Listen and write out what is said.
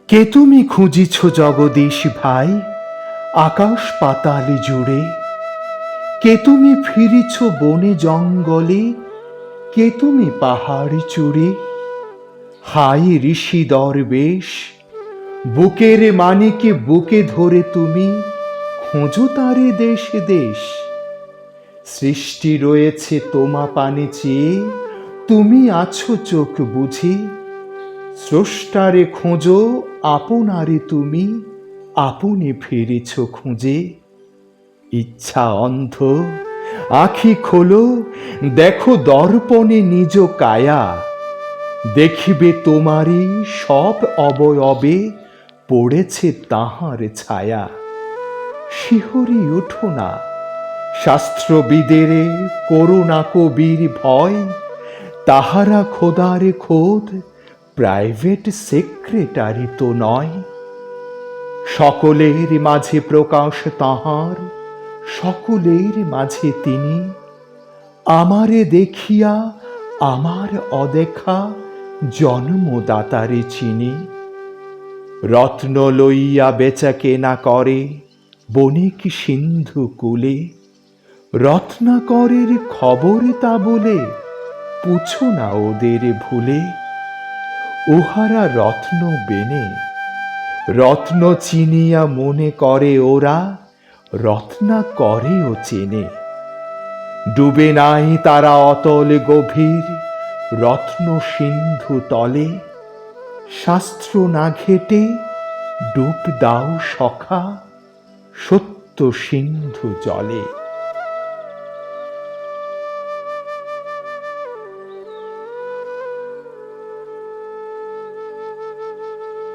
কে তুমি খুঁজিছ জগদীশ ভাই আকাশ পাতাল জুড়ে? কে তুমি ফিরিছ বনে জঙ্গলে? কে তুমি পাহাড় চূড়ে? হাই ঋষি দরবেশ, বুকের মানিকে বুকে ধরে তুমি খোঁজো তারে দেশে দেশ। সৃষ্টি রয়েছে তোমা পানে চেয়ে, তুমি আছো চোখ বুঝি। স্রষ্টারে খোঁজো আপনারে তুমি, আপনি ফিরেছ খুঁজে। ইচ্ছা অন্ধ, আখি খোলো, দেখো দর্পণে নিজ কায়া। দেখিবে তোমারই সব অবয়বে পড়েছে তাহার ছায়া। শিহরি ওঠো না, শাস্ত্রবিদেরে করো না কবির ভয়। তাহারা খোদার খোদ, প্রাইভেট সেক্রেটারি তো নয়। সকলের মাঝে প্রকাশ তাহার, সকলের মাঝে তিনি। আমারে দেখিয়া আমার অদেখা জন্মদাতারে চিনি। রত্ন লইয়া বেচা কেনা করে বণিক সিন্ধু কূলে। রত্নাকরের খবর তা বলে, পুছো না ওদের ভুলে। উহারা রত্ন বেনে, রত্ন চিনিয়া মনে করে ওরা রত্নাকরেও চেনে। ডুবে নাই তারা অতল গভীর রত্ন সিন্ধু তলে। শাস্ত্র না ঘেটে ডুব দাও সখা সত্য সিন্ধু জলে।